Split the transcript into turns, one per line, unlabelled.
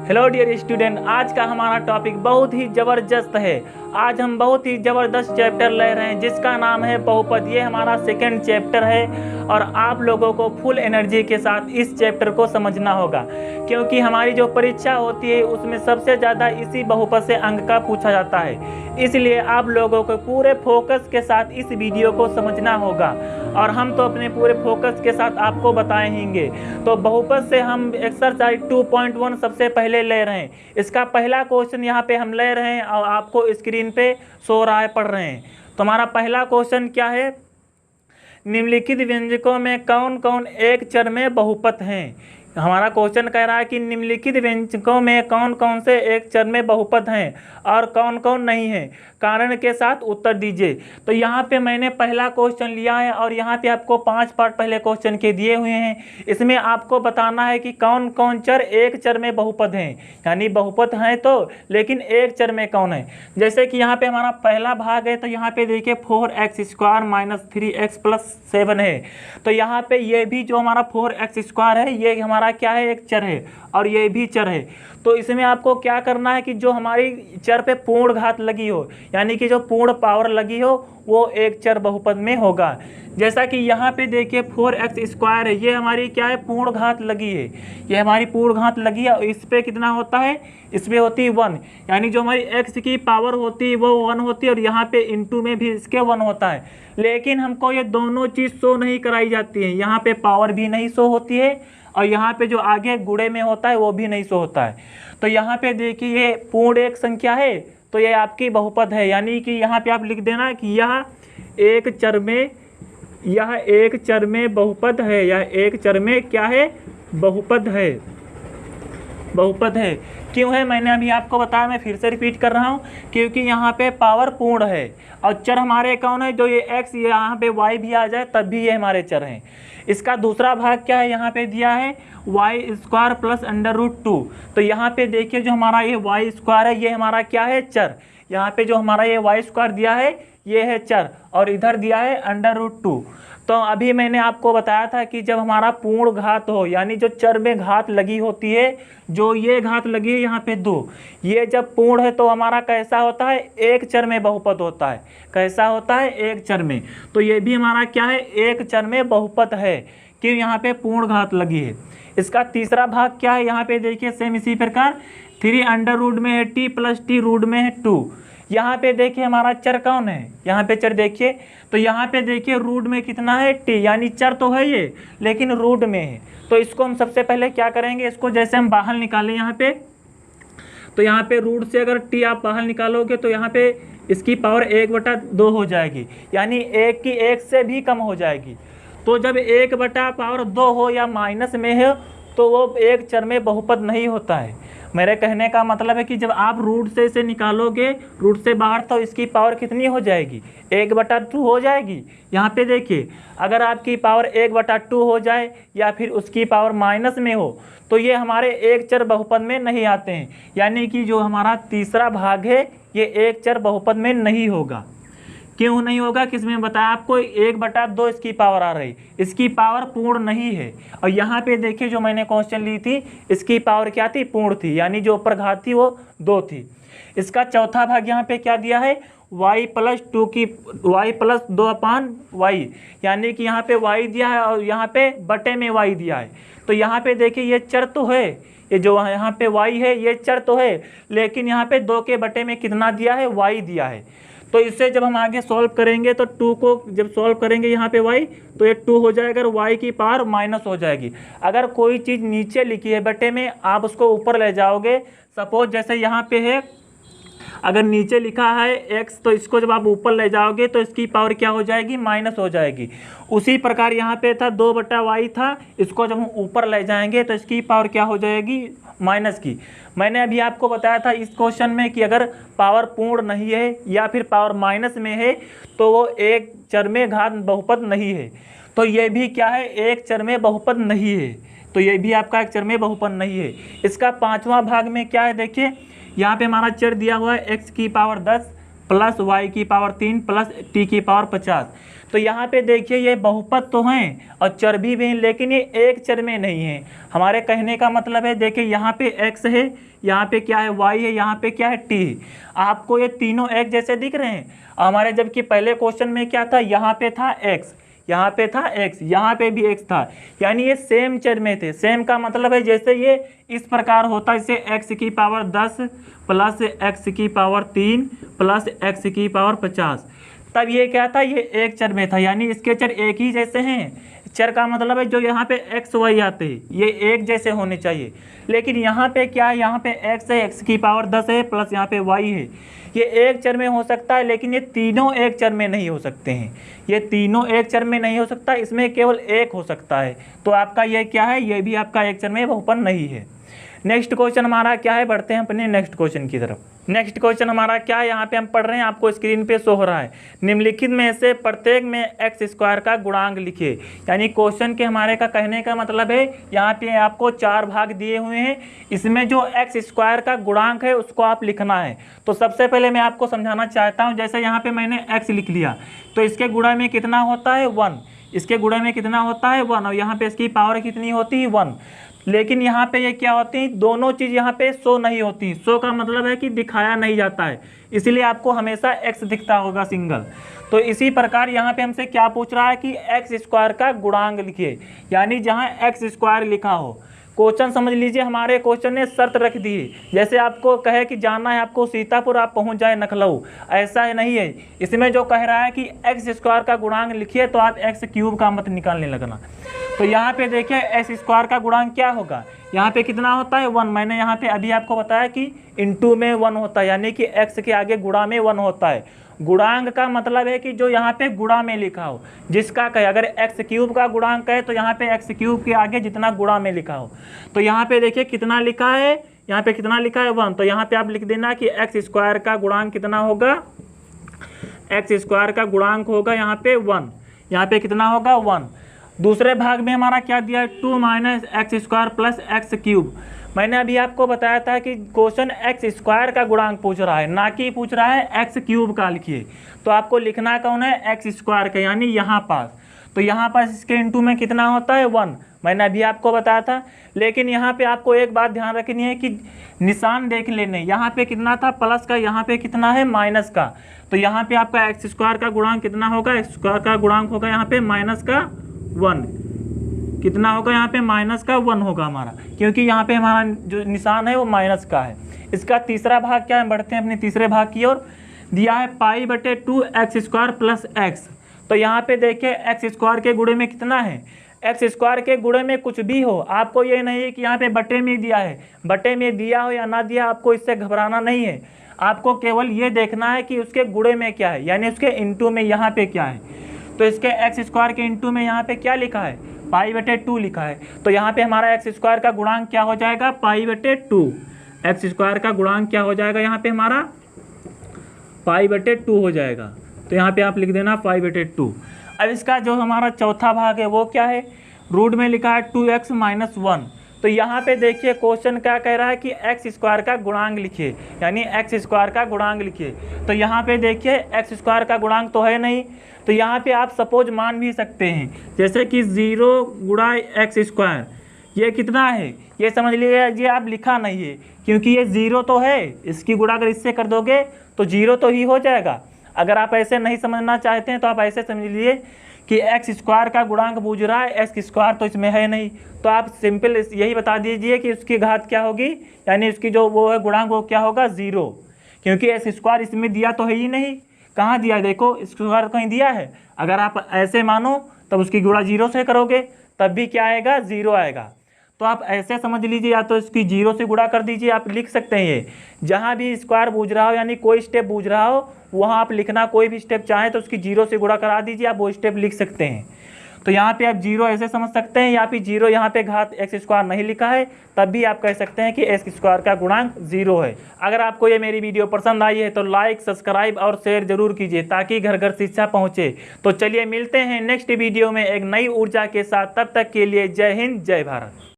Hello dear student, आज का हमारा टॉपिक बहुत ही ज़बरदस्त है। आज हम बहुत ही ज़बरदस्त चैप्टर ले रहे हैं जिसका नाम है बहुपद। ये हमारा सेकंड चैप्टर है और आप लोगों को फुल एनर्जी के साथ इस चैप्टर को समझना होगा, क्योंकि हमारी जो परीक्षा होती है उसमें सबसे ज़्यादा इसी बहुपद से अंक का पूछा जाता है। इसलिए आप लोगों को पूरे फोकस के साथ इस वीडियो को समझना होगा और हम तो अपने पूरे फोकस के साथ आपको बताएंगे। तो बहुपद से हम एक्सरसाइज 2.1 सबसे पहले ले रहे हैं। इसका पहला क्वेश्चन यहाँ पे हम ले रहे हैं और आपको स्क्रीन पे शो रहा है, पढ़ रहे हैं। तो हमारा पहला क्वेश्चन क्या है, निम्नलिखित व्यंजकों में कौन कौन एक चर में बहुपद हैं। हमारा क्वेश्चन कह रहा है कि निम्नलिखित व्यंजकों में कौन कौन से एक चर में बहुपद हैं और कौन कौन नहीं हैं, कारण के साथ उत्तर दीजिए। तो यहाँ पे मैंने पहला क्वेश्चन लिया है और यहाँ पे आपको 5 पार्ट पहले क्वेश्चन के दिए हुए हैं। इसमें आपको बताना है कि कौन कौन चर एक चर में बहुपद हैं, यानी बहुपद हैं तो, लेकिन एक चर में कौन है। जैसे कि यहाँ पे हमारा पहला भाग है, तो यहाँ पे देखिए 4x² - 3x + 7 है। तो यहाँ पे ये भी जो हमारा 4x² है ये हमारा क्या है, एक चर है और ये भी चर है। तो इसमें आपको क्या करना है कि जो हमारी चर पे पूर्ण घात लगी हो, यानी कि जो पूर्ण पावर लगी हो, वो एक चर बहुपद में होगा। जैसा कि यहाँ पे देखिए 4x² है, ये हमारी क्या है, पूर्ण घात लगी है। ये हमारी पूर्ण घात लगी है और इस पे कितना होता है, इसमें होती है 1, यानी जो हमारी x की पावर होती है वो 1 होती है और यहाँ पे इंटू में भी इसके 1 होता है। लेकिन हमको ये दोनों चीज़ शो नहीं कराई जाती है, यहाँ पे पावर भी नहीं शो होती है और यहाँ पे जो आगे गुणे में होता है वो भी नहीं शो होता है। तो यहाँ पे देखिए ये पूर्ण एक संख्या है तो ये आपकी बहुपद है, यानी कि यहाँ पे आप लिख देना कि यह एक चर में बहुपद है, यह एक चर में क्या है, बहुपद है, बहुपद है। क्यों है, मैंने अभी आपको बताया, मैं फिर से रिपीट कर रहा हूँ, क्योंकि यहाँ पे पावर पूर्ण है और चर हमारे कौन है, जो ये x, यहाँ पे y भी आ जाए तब भी ये हमारे चर हैं। इसका दूसरा भाग क्या है, यहाँ पे दिया है y² + √2। तो यहाँ पे देखिए जो हमारा ये y² है ये हमारा क्या है, चर। यहाँ पे जो हमारा ये y² दिया है ये है चर और इधर दिया है √2। तो अभी मैंने आपको बताया था कि जब हमारा पूर्ण घात हो, यानी जो चर में घात लगी होती है, जो ये घात लगी है यहाँ पे 2, ये जब पूर्ण है तो हमारा कैसा होता है, एक चर में बहुपद होता है। कैसा होता है, एक चर में। तो ये भी हमारा क्या है, एक चर में बहुपद है, क्यों, यहाँ पे पूर्ण घात लगी है। इसका तीसरा भाग क्या है, यहाँ पे देखिए सेम इसी प्रकार 3 में है t + t रूट में है 2। यहाँ पे देखिए हमारा चर कौन है, यहाँ पे चर देखिए, तो यहाँ पे देखिए रूट में कितना है, t, यानी चर तो है ये लेकिन रूट में है। तो इसको हम सबसे पहले क्या करेंगे, इसको जैसे हम बाहर निकालें यहाँ पे, तो यहाँ पे रूट से अगर t आप बाहर निकालोगे तो यहाँ पे इसकी पावर 1/2 हो जाएगी, यानी 1 की 1 से भी कम हो जाएगी। तो जब 1/2 हो या माइनस में है तो वो एक चर में बहुपद नहीं होता है। मेरे कहने का मतलब है कि जब आप रूट से इसे निकालोगे, रूट से बाहर, तो इसकी पावर कितनी हो जाएगी, 1/2 हो जाएगी। यहाँ पे देखिए अगर आपकी पावर 1/2 हो जाए या फिर उसकी पावर माइनस में हो तो ये हमारे एक चर बहुपद में नहीं आते हैं, यानी कि जो हमारा तीसरा भाग है ये एक चर बहुपद में नहीं होगा। क्यों नहीं होगा, किसमें बताया आपको, 1/2 इसकी पावर आ रही, इसकी पावर पूर्ण नहीं है। और यहाँ पे देखिए जो मैंने क्वेश्चन ली थी इसकी पावर क्या थी, पूर्ण थी, यानी जो ऊपर घात थी वो 2 थी। इसका चौथा भाग यहाँ पे क्या दिया है, y + 2/y, यानी कि यहाँ पे y दिया है और यहाँ पे बटे में y दिया है। तो यहाँ पे देखिए ये चर तो है, ये जो यहाँ पे y है ये चर तो है, लेकिन यहाँ पे 2 के बटे में कितना दिया है, y दिया है। तो इससे जब हम आगे सॉल्व करेंगे तो 2 को जब सॉल्व करेंगे यहाँ पे y, तो ये 2 हो जाएगा और y की पावर माइनस हो जाएगी। अगर कोई चीज़ नीचे लिखी है बटे में, आप उसको ऊपर ले जाओगे, सपोज जैसे यहाँ पे है, अगर नीचे लिखा है x, तो इसको जब आप ऊपर ले जाओगे तो इसकी पावर क्या हो जाएगी, माइनस हो जाएगी। उसी प्रकार यहाँ पे था 2/y था, इसको जब हम ऊपर ले जाएंगे तो इसकी पावर क्या हो जाएगी, माइनस की। मैंने अभी आपको बताया था इस क्वेश्चन में कि अगर पावर पूर्ण नहीं है या फिर पावर माइनस में है तो वो एक चर में घात बहुपद नहीं है। तो ये भी क्या है, एक चर में बहुपद नहीं है। तो ये भी आपका एक चर में बहुपद नहीं है। इसका पांचवा भाग में क्या है, देखिए यहाँ पे हमारा चर दिया हुआ है x की पावर 10 + y की पावर 3 + t की पावर 50। तो यहाँ पे देखिए ये बहुपद तो हैं और चर भी हैं, लेकिन ये एक चर में नहीं है। हमारे कहने का मतलब है, देखिए यहाँ पे x है, यहाँ पे क्या है y है, यहाँ पे क्या है t है। आपको ये तीनों एक जैसे दिख रहे हैं। हमारे जबकि पहले क्वेश्चन में क्या था, यहाँ पे था x, यहाँ पे था x, यहाँ पे भी x था, यानी ये सेम चर में थे। सेम का मतलब है जैसे ये इस प्रकार होता है, इसे x की पावर 10 प्लस x की पावर 3 प्लस x की पावर 50, तब ये क्या था, ये एक चर में था, यानी इसके चर एक ही जैसे हैं। चर का मतलब है जो यहाँ पे x y आते हैं ये एक जैसे होने चाहिए, लेकिन यहाँ पे क्या है, यहाँ पे x है, x की पावर 10 है प्लस यहाँ पे y है। ये एक चर में हो सकता है, लेकिन ये तीनों एक चर में नहीं हो सकते हैं। ये तीनों एक चर में नहीं हो सकता, इसमें केवल एक हो सकता है। तो आपका ये क्या है, ये भी आपका एक चर में बहुपद नहीं है। नेक्स्ट क्वेश्चन हमारा क्या है, बढ़ते हैं अपने नेक्स्ट क्वेश्चन की तरफ। नेक्स्ट क्वेश्चन हमारा क्या है, यहाँ पे हम पढ़ रहे हैं, आपको स्क्रीन पे शो हो रहा है। निम्नलिखित में से प्रत्येक में एक्स स्क्वायर का गुणांक लिखिए। यानी क्वेश्चन के हमारे का कहने का मतलब है, यहाँ पे आपको 4 भाग दिए हुए हैं, इसमें जो एक्स स्क्वायर का गुणांक है उसको आप लिखना है। तो सबसे पहले मैं आपको समझाना चाहता हूँ, जैसे यहाँ पे मैंने एक्स लिख लिया तो इसके गुणा में कितना होता है 1, इसके गुणा में कितना होता है 1, और यहाँ पे इसकी पावर कितनी होती है 1। लेकिन यहाँ पे ये क्या होती है, दोनों चीज़ यहाँ पे शो नहीं होती। शो का मतलब है कि दिखाया नहीं जाता है, इसीलिए आपको हमेशा x दिखता होगा सिंगल। तो इसी प्रकार यहाँ पे हमसे क्या पूछ रहा है कि एक्स स्क्वायर का गुणांक लिखिए, यानी जहाँ एक्स स्क्वायर लिखा हो। क्वेश्चन समझ लीजिए, हमारे क्वेश्चन ने शर्त रख दी है, जैसे आपको कहे कि जाना है आपको सीतापुर, आप पहुंच जाए लखनऊ, ऐसा नहीं है। इसमें जो कह रहा है कि एक्स स्क्वायर का गुणांक लिखिए, तो आप एक्स क्यूब का मत निकालने लगना। तो यहाँ पे देखिए एक्स स्क्वायर का गुणांक क्या होगा, यहाँ पे कितना होता है 1। मैंने यहाँ पे अभी आपको बताया कि इंटू में 1 होता है, यानी कि एक्स के आगे गुणा में 1 होता है। गुणांक का मतलब है कि जो यहाँ पे गुणा में लिखा हो, जिसका कहे अगर एक्स क्यूब का गुणांक है तो यहाँ पे एक्स क्यूब के आगे जितना गुणा में लिखा हो। तो यहाँ पे देखिए कितना लिखा है, यहाँ पे कितना लिखा है 1, तो यहाँ पे आप लिख देना कि एक्स स्क्वायर का गुणांक कितना होगा, एक्स स्क्वायर का गुणांक होगा यहाँ पे 1, यहाँ पे कितना होगा 1। दूसरे भाग में हमारा क्या दिया है, 2 minus x square plus x cube. मैंने अभी आपको बताया था कि क्वेश्चन एक्स स्क्वायर का गुणांक पूछ रहा है, ना कि पूछ रहा है एक्स क्यूब का। लिखिए तो आपको लिखना कौन है, एक्स स्क्वायर का, यानी यहाँ पास। तो यहाँ पास इसके इंटू में कितना होता है 1, मैंने अभी आपको बताया था। लेकिन यहाँ पे आपको एक बात ध्यान रखनी है कि निशान देख लेने, यहाँ पे कितना था प्लस का, यहाँ पे कितना है माइनस का। तो यहाँ पे आपका एक्स स्क्वायर का गुणांक कितना होगा, एक्स स्क्वायर का गुणांक होगा यहाँ पे माइनस का 1। कितना होगा यहाँ पे, माइनस का 1 होगा हमारा, क्योंकि यहाँ पे हमारा जो निशान है वो माइनस का है। इसका तीसरा भाग क्या है, बढ़ते हैं अपने तीसरे भाग की ओर। दिया है π/2 एक्स स्क्वायर प्लस एक्स। तो यहाँ पे देखिए एक्स स्क्वायर के गुणे में कितना है, एक्स स्क्वायर के गुणे में कुछ भी हो, आपको ये नहीं है कि यहाँ पे बटे में दिया है, बटे में दिया हो या ना दिया, आपको इससे घबराना नहीं है। आपको केवल ये देखना है कि उसके गुणे में क्या है, यानी उसके इंटू में यहाँ पे क्या है। तो इसके एक्स स्क्वायर के इंटू में यहाँ पे क्या लिखा है, π/2 लिखा है। तो यहाँ पे हमारा एक्स स्क्वायर का गुणांक क्या हो जाएगा, π/2। एक्स स्क्वायर का गुणांक क्या हो जाएगा, यहाँ पे हमारा π/2 हो जाएगा। तो यहाँ पे आप लिख देना π/2। अब इसका जो हमारा चौथा भाग है वो क्या है, रूट में लिखा है 2x - 1। तो यहाँ पे देखिए क्वेश्चन क्या कह रहा है कि एक्स स्क्वायर का गुणांक लिखिए, यानी एक्स स्क्वायर का गुणांक लिखिए। तो यहाँ पे देखिए एक्स स्क्वायर का गुणांक तो है नहीं, तो यहाँ पे आप सपोज मान भी सकते हैं, जैसे कि 0 गुणा एक्स स्क्वायर, ये कितना है, ये समझ लीजिए ये आप लिखा नहीं है, क्योंकि ये 0 तो है, इसकी गुणा अगर इससे कर दोगे तो 0 तो ही हो जाएगा। अगर आप ऐसे नहीं समझना चाहते हैं तो आप ऐसे समझ लीजिए कि एक्स स्क्वायर का गुणांक पूछ रहा है, एक्स स्क्वायर तो इसमें है नहीं, तो आप सिंपल यही बता दीजिए कि उसकी घात क्या होगी, यानी उसकी जो वो है गुणांक वो क्या होगा 0, क्योंकि एक्स स्क्वायर इसमें दिया तो है ही नहीं। कहाँ दिया है, देखो स्क्वायर कहीं दिया है। अगर आप ऐसे मानो तब उसकी गुणा 0 से करोगे तब भी क्या आएगा, 0 आएगा। तो आप ऐसे समझ लीजिए, या तो इसकी 0 से गुणा कर दीजिए, आप लिख सकते हैं। ये जहाँ भी स्क्वायर बूझ रहा हो, यानी कोई स्टेप बूझ रहा हो, वहाँ आप लिखना कोई भी स्टेप चाहें तो उसकी 0 से गुणा करा दीजिए, आप वो स्टेप लिख सकते हैं। तो यहाँ पे आप 0 ऐसे समझ सकते हैं, या फिर 0 यहाँ पे घात एक्स स्क्वायर नहीं लिखा है, तब भी आप कह सकते हैं कि एक्स स्क्वायर का गुणांक 0 है। अगर आपको ये मेरी वीडियो पसंद आई है तो लाइक, सब्सक्राइब और शेयर जरूर कीजिए, ताकि घर घर शिक्षा पहुँचे। तो चलिए मिलते हैं नेक्स्ट वीडियो में एक नई ऊर्जा के साथ, तब तक के लिए जय हिंद, जय भारत।